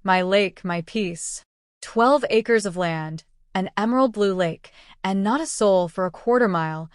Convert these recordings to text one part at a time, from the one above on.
My lake, my peace. 12 acres of land, an emerald blue lake, and not a soul for a quarter-mile.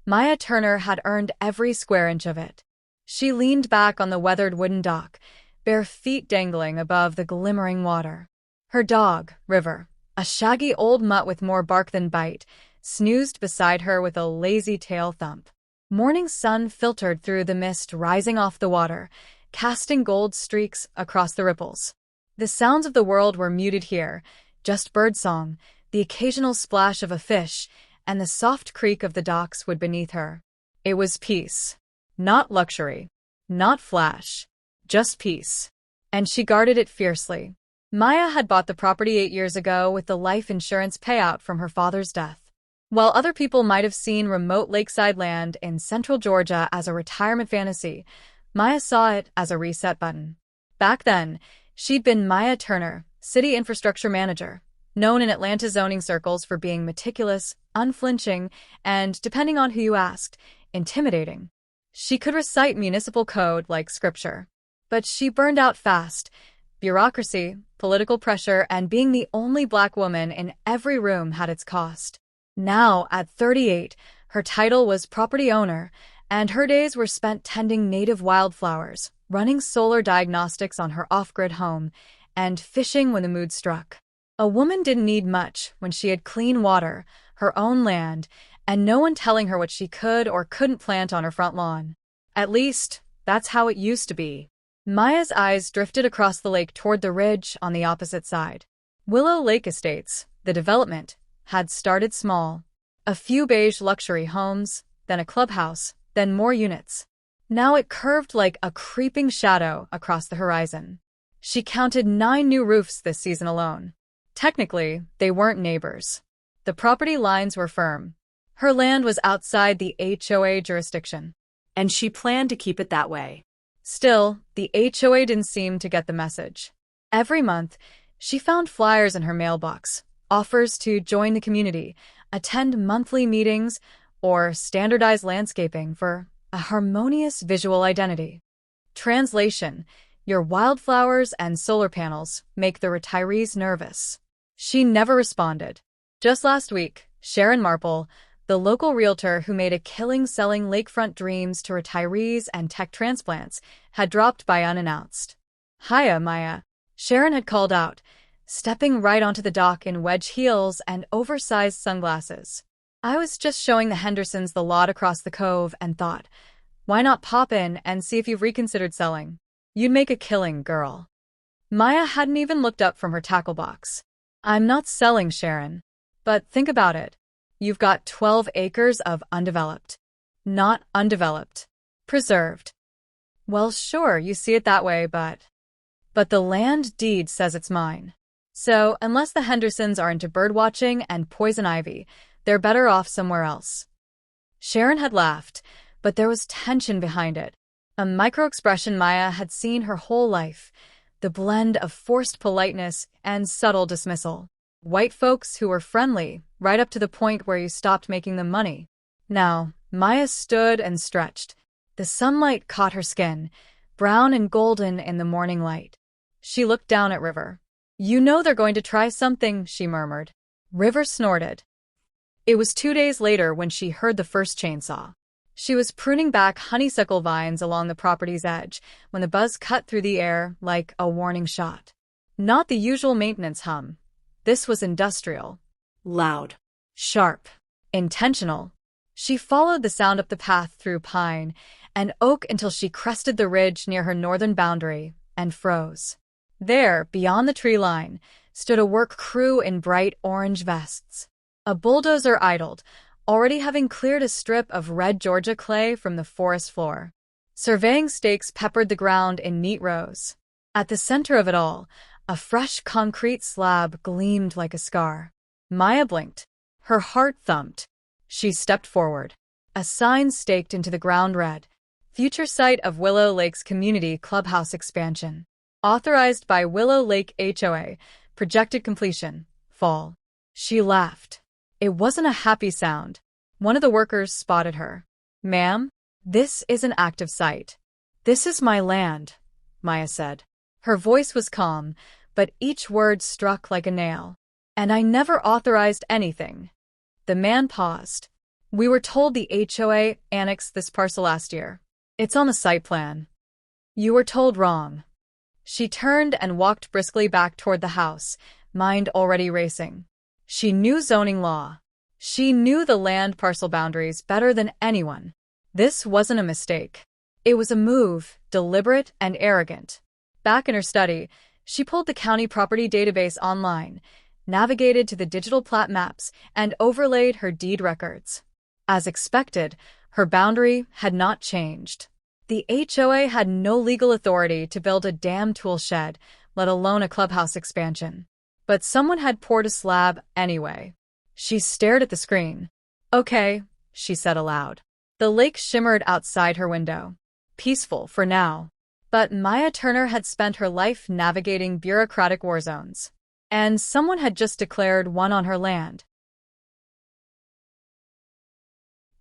Maya Turner had earned every square inch of it. She leaned back on the weathered wooden dock, bare feet dangling above the glimmering water. Her dog, River, a shaggy old mutt with more bark than bite, snoozed beside her with a lazy tail thump. Morning sun filtered through the mist rising off the water, casting gold streaks across the ripples. The sounds of the world were muted here, just birdsong, the occasional splash of a fish, and the soft creak of the docks wood beneath her. It was peace. Not luxury. Not flash. Just peace. And she guarded it fiercely. Maya had bought the property 8 years ago with the life insurance payout from her father's death. While other people might have seen remote lakeside land in central Georgia as a retirement fantasy, Maya saw it as a reset button. Back then, she'd been Maya Turner, city infrastructure manager, known in Atlanta zoning circles for being meticulous, unflinching, and, depending on who you asked, intimidating. She could recite municipal code like scripture. But she burned out fast. Bureaucracy, political pressure, and being the only Black woman in every room had its cost. Now, at 38, her title was property owner, and her days were spent tending native wildflowers, running solar diagnostics on her off-grid home, and fishing when the mood struck. A woman didn't need much when she had clean water, her own land, and no one telling her what she could or couldn't plant on her front lawn. At least, that's how it used to be. Maya's eyes drifted across the lake toward the ridge on the opposite side. Willow Lake Estates, the development, had started small. A few beige luxury homes, then a clubhouse, then more units. Now it curved like a creeping shadow across the horizon. She counted 9 new roofs this season alone. Technically, they weren't neighbors. The property lines were firm. Her land was outside the HOA jurisdiction, and she planned to keep it that way. Still, the HOA didn't seem to get the message. Every month, she found flyers in her mailbox, offers to join the community, attend monthly meetings, or standardize landscaping for a harmonious visual identity. Translation: your wildflowers and solar panels make the retirees nervous. She never responded. Just last week, Sharon Marple, the local realtor who made a killing selling lakefront dreams to retirees and tech transplants, had dropped by unannounced. "Hiya, Maya," Sharon had called out, stepping right onto the dock in wedge heels and oversized sunglasses. "I was just showing the Hendersons the lot across the cove and thought, why not pop in and see if you've reconsidered selling? You'd make a killing, girl." Maya hadn't even looked up from her tackle box. "I'm not selling, Sharon. But think about it. You've got 12 acres of undeveloped. Not undeveloped. Preserved." "Well, sure, you see it that way, but the land deed says it's mine. So, unless the Hendersons are into birdwatching and poison ivy, they're better off somewhere else." Sharon had laughed, but there was tension behind it. A micro-expression Maya had seen her whole life, the blend of forced politeness and subtle dismissal. White folks who were friendly, right up to the point where you stopped making them money. Now, Maya stood and stretched. The sunlight caught her skin, brown and golden in the morning light. She looked down at River. "You know they're going to try something," she murmured. River snorted. It was 2 days later when she heard the first chainsaw. She was pruning back honeysuckle vines along the property's edge when the buzz cut through the air like a warning shot. Not the usual maintenance hum. This was industrial. Loud. Sharp. Intentional. She followed the sound up the path through pine and oak until she crested the ridge near her northern boundary and froze. There, beyond the tree line, stood a work crew in bright orange vests. A bulldozer idled, already having cleared a strip of red Georgia clay from the forest floor. Surveying stakes peppered the ground in neat rows. At the center of it all, a fresh concrete slab gleamed like a scar. Maya blinked. Her heart thumped. She stepped forward. A sign staked into the ground read, "Future site of Willow Lake's community clubhouse expansion. Authorized by Willow Lake HOA. Projected completion. Fall." She laughed. It wasn't a happy sound. One of the workers spotted her. "Ma'am, this is an active site." "This is my land," Maya said. Her voice was calm, but each word struck like a nail. And I never authorized anything. The man paused. We were told the HOA annexed this parcel last year. It's on the site plan. You were told wrong. She turned and walked briskly back toward the house, mind already racing. She knew zoning law. She knew the land parcel boundaries better than anyone. This wasn't a mistake. It was a move, deliberate and arrogant. Back in her study, she pulled the county property database online, navigated to the digital plat maps, and overlaid her deed records. As expected, her boundary had not changed. The HOA had no legal authority to build a damn tool shed, let alone a clubhouse expansion. But someone had poured a slab anyway. She stared at the screen. Okay, she said aloud. The lake shimmered outside her window. Peaceful for now. But Maya Turner had spent her life navigating bureaucratic war zones. And someone had just declared one on her land.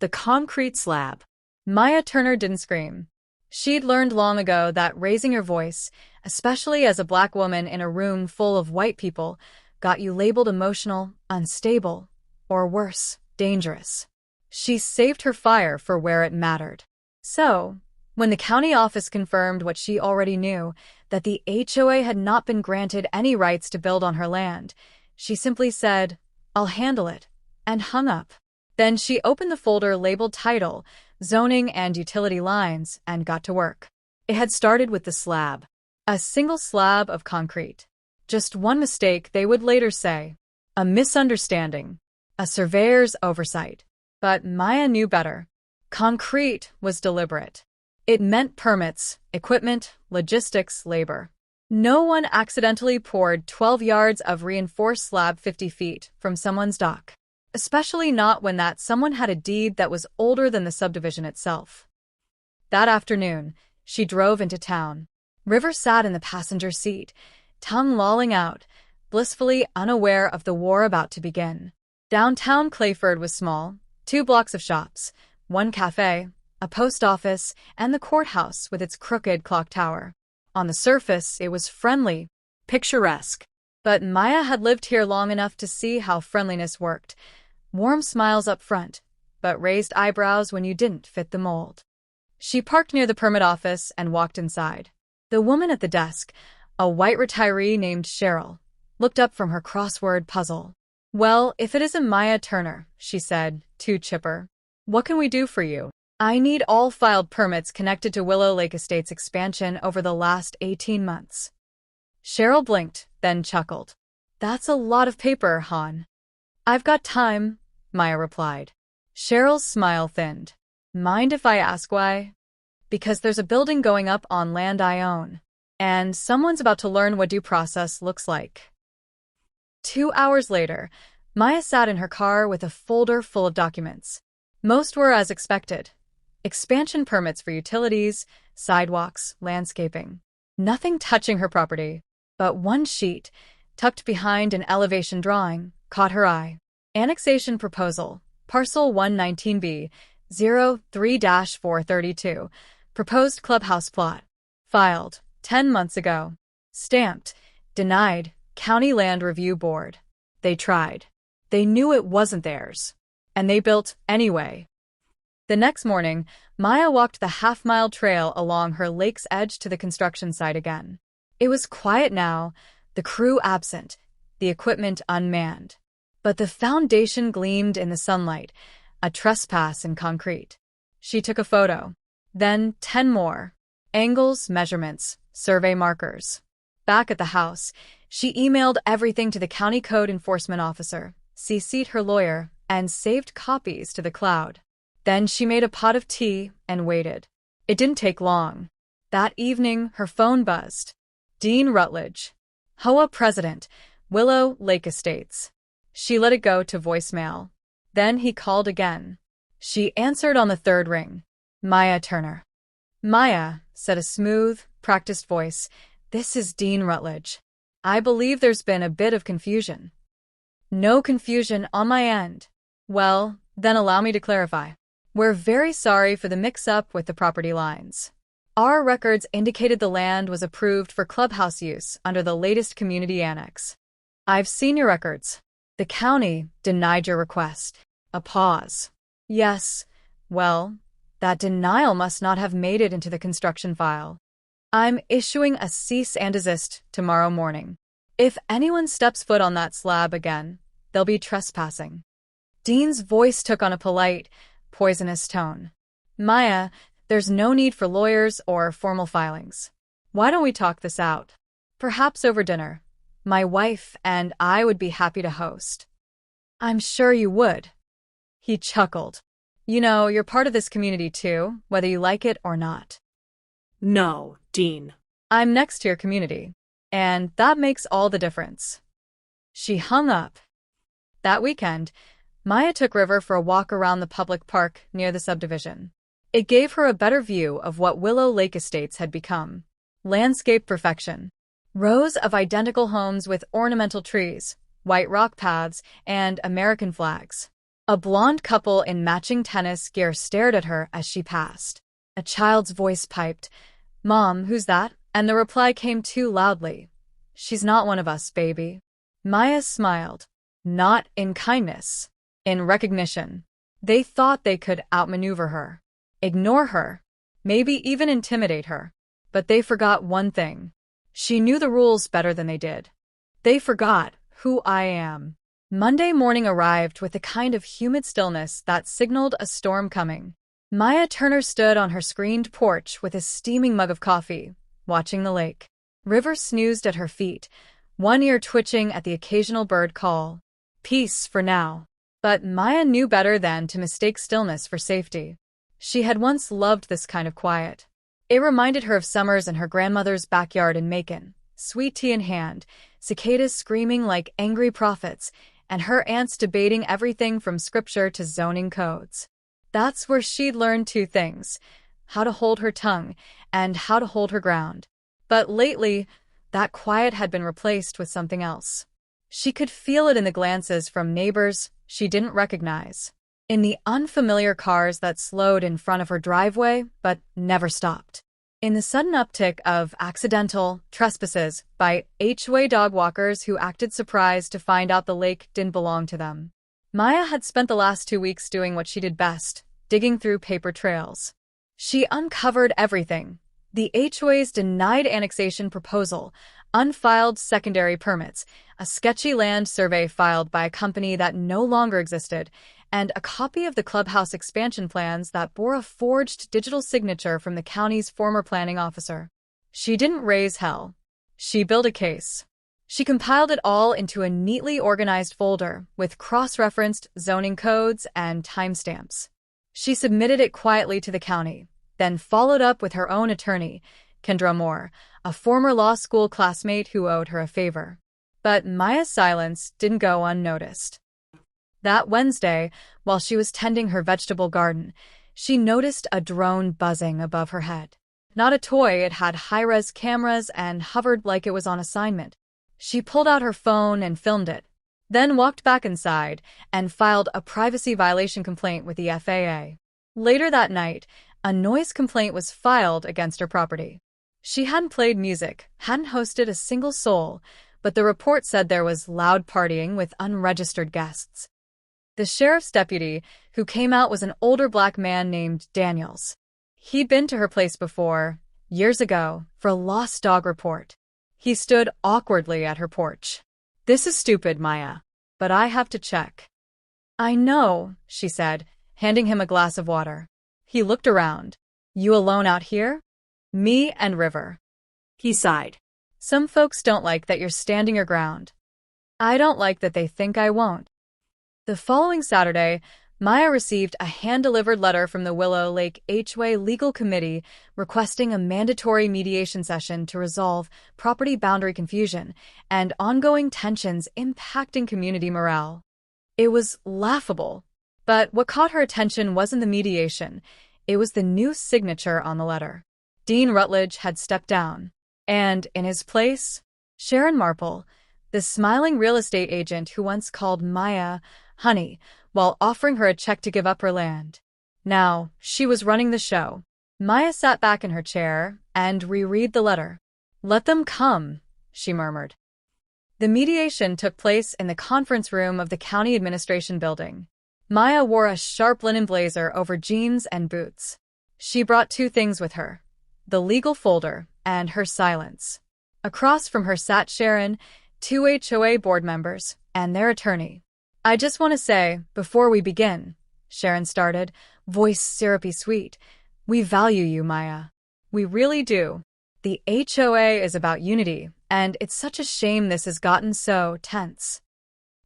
The concrete slab. Maya Turner didn't scream. She'd learned long ago that raising your voice, especially as a black woman in a room full of white people, got you labeled emotional, unstable, or worse, dangerous. She saved her fire for where it mattered. So, when the county office confirmed what she already knew, that the HOA had not been granted any rights to build on her land, she simply said, "I'll handle it," and hung up. Then she opened the folder labeled Title, Zoning and Utility Lines, and got to work. It had started with the slab. A single slab of concrete. Just one mistake, they would later say. A misunderstanding. A surveyor's oversight. But Maya knew better. Concrete was deliberate. It meant permits, equipment, logistics, labor. No one accidentally poured 12 yards of reinforced slab 50 feet from someone's dock. Especially not when that someone had a deed that was older than the subdivision itself. That afternoon, she drove into town. River sat in the passenger seat, tongue lolling out, blissfully unaware of the war about to begin. Downtown Clayford was small, 2 blocks of shops, 1 cafe, a post office, and the courthouse with its crooked clock tower. On the surface, it was friendly, picturesque. But Maya had lived here long enough to see how friendliness worked. Warm smiles up front, but raised eyebrows when you didn't fit the mold. She parked near the permit office and walked inside. The woman at the desk, a white retiree named Cheryl, looked up from her crossword puzzle. "Well, if it isn't Maya Turner," she said, too chipper. "What can we do for you?" "I need all filed permits connected to Willow Lake Estate's expansion over the last 18 months. Cheryl blinked, then chuckled. "That's a lot of paper, hon." "I've got time," Maya replied. Cheryl's smile thinned. "Mind if I ask why?" "Because there's a building going up on land I own. And someone's about to learn what due process looks like." 2 hours later, Maya sat in her car with a folder full of documents. Most were as expected. Expansion permits for utilities, sidewalks, landscaping. Nothing touching her property. But one sheet, tucked behind an elevation drawing, caught her eye. Annexation Proposal, Parcel 119B, 03-432, Proposed Clubhouse Plot. Filed, 10 months ago. Stamped, Denied, County Land Review Board. They tried. They knew it wasn't theirs. And they built anyway. The next morning, Maya walked the half-mile trail along her lake's edge to the construction site again. It was quiet now, the crew absent, the equipment unmanned. But the foundation gleamed in the sunlight, a trespass in concrete. She took a photo. Then 10 more. Angles, measurements, survey markers. Back at the house, she emailed everything to the county code enforcement officer, CC'd her lawyer, and saved copies to the cloud. Then she made a pot of tea and waited. It didn't take long. That evening, her phone buzzed. Dean Rutledge, HOA President, Willow Lake Estates. She let it go to voicemail. Then he called again. She answered on the 3rd ring. Maya Turner. "Maya," said a smooth, practiced voice, "this is Dean Rutledge. I believe there's been a bit of confusion." "No confusion on my end." "Well, then allow me to clarify. We're very sorry for the mix-up with the property lines. Our records indicated the land was approved for clubhouse use under the latest community annex. I've seen your records. The county denied your request. A pause. Yes, well, that denial must not have made it into the construction file. I'm issuing a cease and desist tomorrow morning. If anyone steps foot on that slab again, they'll be trespassing. Dean's voice took on a polite, poisonous tone. Maya, there's no need for lawyers or formal filings. Why don't we talk this out? Perhaps over dinner. My wife and I would be happy to host. I'm sure you would. He chuckled. You know, you're part of this community too, whether you like it or not. No, Dean. I'm next to your community, and that makes all the difference. She hung up. That weekend, Maya took River for a walk around the public park near the subdivision. It gave her a better view of what Willow Lake Estates had become. Landscape perfection. Rows of identical homes with ornamental trees, white rock paths, and American flags. A blonde couple in matching tennis gear stared at her as she passed. A child's voice piped, "Mom, who's that?" And the reply came too loudly. "She's not one of us, baby." Maya smiled. Not in kindness. In recognition. They thought they could outmaneuver her. Ignore her. Maybe even intimidate her. But they forgot one thing. She knew the rules better than they did. They forgot who I am. Monday morning arrived with a kind of humid stillness that signaled a storm coming. Maya Turner stood on her screened porch with a steaming mug of coffee, watching the lake. River snoozed at her feet, one ear twitching at the occasional bird call. Peace for now. But Maya knew better than to mistake stillness for safety. She had once loved this kind of quiet. It reminded her of summers in her grandmother's backyard in Macon, sweet tea in hand, cicadas screaming like angry prophets, and her aunts debating everything from scripture to zoning codes. That's where she'd learned two things: how to hold her tongue and how to hold her ground. But lately, that quiet had been replaced with something else. She could feel it in the glances from neighbors she didn't recognize, in the unfamiliar cars that slowed in front of her driveway but never stopped, in the sudden uptick of accidental trespasses by HOA dog walkers who acted surprised to find out the lake didn't belong to them. Maya had spent the last 2 weeks doing what she did best, digging through paper trails. She uncovered everything: the HOA's denied annexation proposal, unfiled secondary permits, a sketchy land survey filed by a company that no longer existed, and a copy of the clubhouse expansion plans that bore a forged digital signature from the county's former planning officer. She didn't raise hell. She built a case. She compiled it all into a neatly organized folder with cross-referenced zoning codes and timestamps. She submitted it quietly to the county, then followed up with her own attorney, Kendra Moore, a former law school classmate who owed her a favor. But Maya's silence didn't go unnoticed. That Wednesday, while she was tending her vegetable garden, she noticed a drone buzzing above her head. Not a toy, it had high-res cameras and hovered like it was on assignment. She pulled out her phone and filmed it, then walked back inside and filed a privacy violation complaint with the FAA. Later that night, a noise complaint was filed against her property. She hadn't played music, hadn't hosted a single soul, but the report said there was loud partying with unregistered guests. The sheriff's deputy who came out was an older black man named Daniels. He'd been to her place before, years ago, for a lost dog report. He stood awkwardly at her porch. "This is stupid, Maya, but I have to check." "I know," she said, handing him a glass of water. He looked around. "You alone out here?" "Me and River." He sighed. "Some folks don't like that you're standing your ground. I don't like that they think I won't." The following Saturday, Maya received a hand-delivered letter from the Willow Lake HOA Legal Committee requesting a mandatory mediation session to resolve property boundary confusion and ongoing tensions impacting community morale. It was laughable, but what caught her attention wasn't the mediation, it was the new signature on the letter. Dean Rutledge had stepped down, and in his place, Sharon Marple, the smiling real estate agent who once called Maya honey while offering her a check to give up her land. Now, she was running the show. Maya sat back in her chair and reread the letter. "Let them come," she murmured. The mediation took place in the conference room of the county administration building. Maya wore a sharp linen blazer over jeans and boots. She brought two things with her: the legal folder and her silence. Across from her sat Sharon, two HOA board members, and their attorney. "I just want to say, before we begin," Sharon started, voice syrupy sweet, "we value you, Maya. We really do. The HOA is about unity, and it's such a shame this has gotten so tense."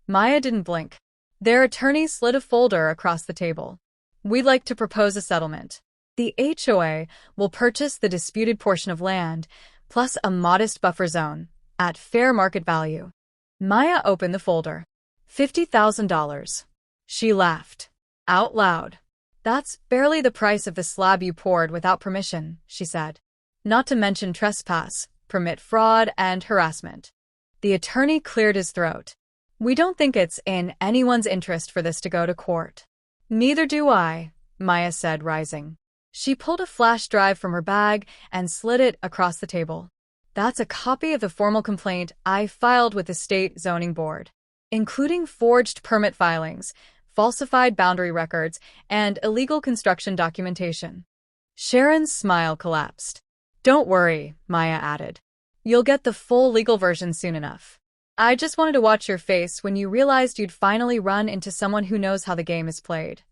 Maya didn't blink. Their attorney slid a folder across the table. "We'd like to propose a settlement. The HOA will purchase the disputed portion of land, plus a modest buffer zone, at fair market value." Maya opened the folder. $50,000. She laughed. Out loud. "That's barely the price of the slab you poured without permission," she said. "Not to mention trespass, permit fraud, and harassment." The attorney cleared his throat. "We don't think it's in anyone's interest for this to go to court." "Neither do I," Maya said, rising. She pulled a flash drive from her bag and slid it across the table. "That's a copy of the formal complaint I filed with the state zoning board, including forged permit filings, falsified boundary records, and illegal construction documentation." Sharon's smile collapsed. "Don't worry," Maya added. "You'll get the full legal version soon enough. I just wanted to watch your face when you realized you'd finally run into someone who knows how the game is played."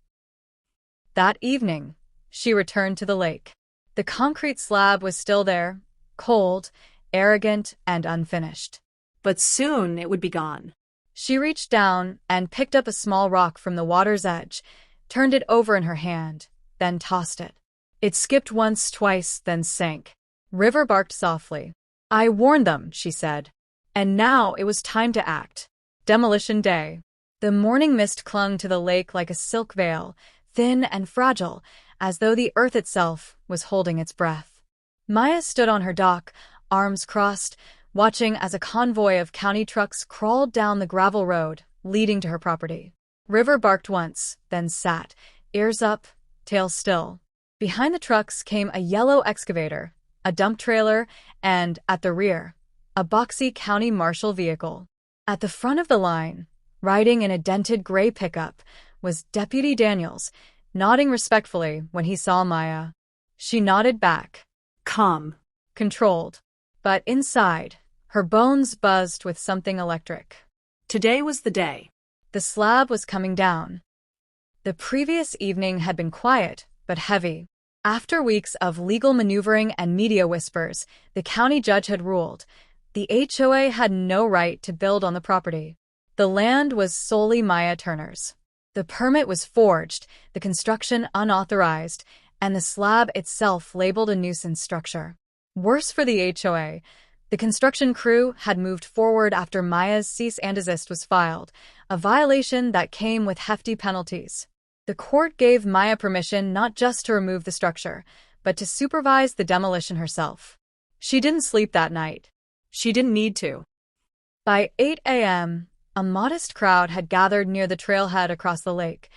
That evening, she returned to the lake. The concrete slab was still there, cold, arrogant, and unfinished. But soon it would be gone. She reached down and picked up a small rock from the water's edge, turned it over in her hand, then tossed it. It skipped once, twice, then sank. River barked softly. "I warned them," she said. And now it was time to act. Demolition day. The morning mist clung to the lake like a silk veil, thin and fragile, as though the earth itself was holding its breath. Maya stood on her dock, arms crossed, watching as a convoy of county trucks crawled down the gravel road leading to her property. River barked once, then sat, ears up, tail still. Behind the trucks came a yellow excavator, a dump trailer, and, at the rear, a boxy county marshal vehicle. At the front of the line, riding in a dented gray pickup, was Deputy Daniels, nodding respectfully when he saw Maya. She nodded back. "Come." Controlled. But inside, her bones buzzed with something electric. Today was the day. The slab was coming down. The previous evening had been quiet, but heavy. After weeks of legal maneuvering and media whispers, the county judge had ruled the HOA had no right to build on the property. The land was solely Maya Turner's. The permit was forged, the construction unauthorized, and the slab itself labeled a nuisance structure. Worse for the HOA, the construction crew had moved forward after Maya's cease and desist was filed, a violation that came with hefty penalties. The court gave Maya permission not just to remove the structure, but to supervise the demolition herself. She didn't sleep that night. She didn't need to. By 8 a.m., a modest crowd had gathered near the trailhead across the lake.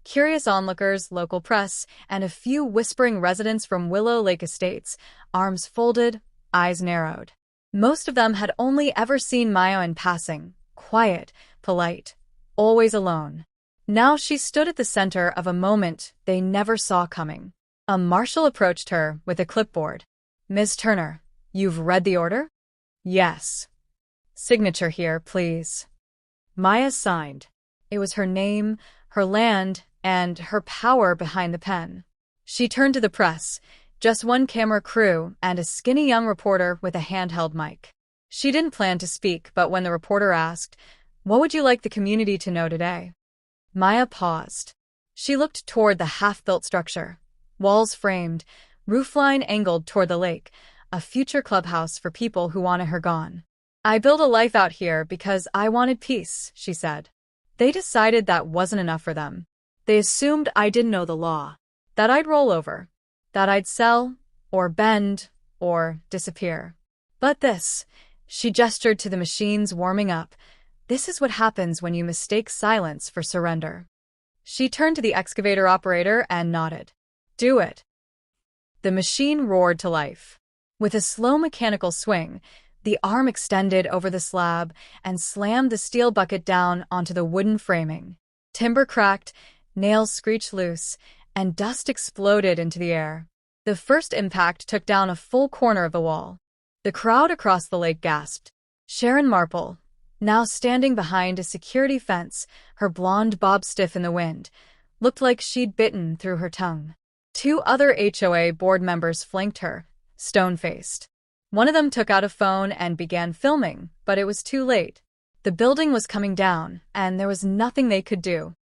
Curious onlookers, local press, and a few whispering residents from Willow Lake Estates, arms folded, eyes narrowed. Most of them had only ever seen Maya in passing, quiet, polite, always alone. Now she stood at the center of a moment they never saw coming. A marshal approached her with a clipboard. "Ms. Turner, you've read the order?" "Yes." "Signature here, please." Maya signed. It was her name, her land, and her power behind the pen. She turned to the press, just one camera crew and a skinny young reporter with a handheld mic. She didn't plan to speak, but when the reporter asked, "What would you like the community to know today?" Maya paused. She looked toward the half-built structure. Walls framed, roofline angled toward the lake, a future clubhouse for people who wanted her gone. "I built a life out here because I wanted peace," she said. They decided that wasn't enough for them. They assumed I didn't know the law, that I'd roll over, that I'd sell, or bend, or disappear. But this, she gestured to the machines warming up, this is what happens when you mistake silence for surrender. She turned to the excavator operator and nodded. "Do it." The machine roared to life. With a slow mechanical swing, the arm extended over the slab and slammed the steel bucket down onto the wooden framing. Timber cracked, nails screeched loose, and dust exploded into the air. The first impact took down a full corner of the wall. The crowd across the lake gasped. Sharon Marple, now standing behind a security fence, her blonde bob stiff in the wind, looked like she'd bitten through her tongue. Two other HOA board members flanked her, stone-faced. One of them took out a phone and began filming, but it was too late. The building was coming down, and there was nothing they could do.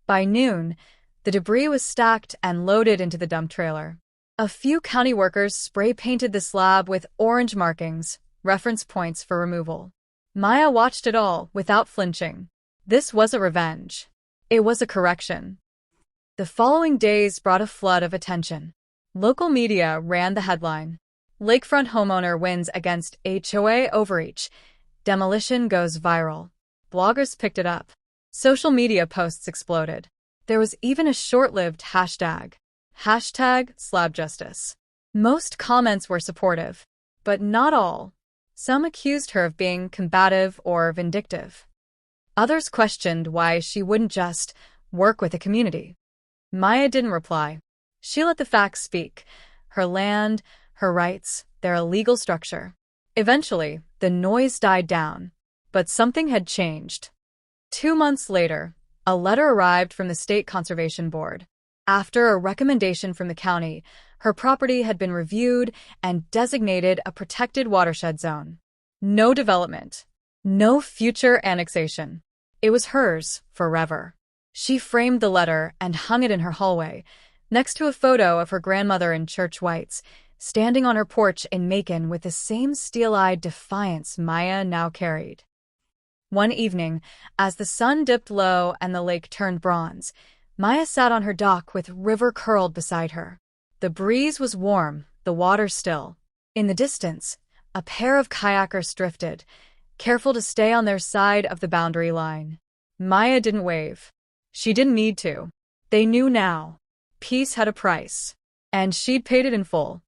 By noon, the debris was stacked and loaded into the dump trailer. A few county workers spray-painted the slab with orange markings, reference points for removal. Maya watched it all without flinching. This wasn't revenge. It was a correction. The following days brought a flood of attention. Local media ran the headline. Lakefront homeowner wins against HOA overreach. Demolition goes viral. Bloggers picked it up. Social media posts exploded. There was even a short-lived hashtag. #SlabJustice. Most comments were supportive, but not all. Some accused her of being combative or vindictive. Others questioned why she wouldn't just work with the community. Maya didn't reply. She let the facts speak. Her land, her rights, their illegal structure. Eventually, the noise died down, but something had changed. 2 months later, a letter arrived from the State Conservation Board. After a recommendation from the county, her property had been reviewed and designated a protected watershed zone. No development. No future annexation. It was hers forever. She framed the letter and hung it in her hallway, next to a photo of her grandmother in church whites, standing on her porch in Macon with the same steel-eyed defiance Maya now carried. One evening, as the sun dipped low and the lake turned bronze, Maya sat on her dock with river curled beside her. The breeze was warm, the water still. In the distance, a pair of kayakers drifted, careful to stay on their side of the boundary line. Maya didn't wave. She didn't need to. They knew now. Peace had a price, and she'd paid it in full.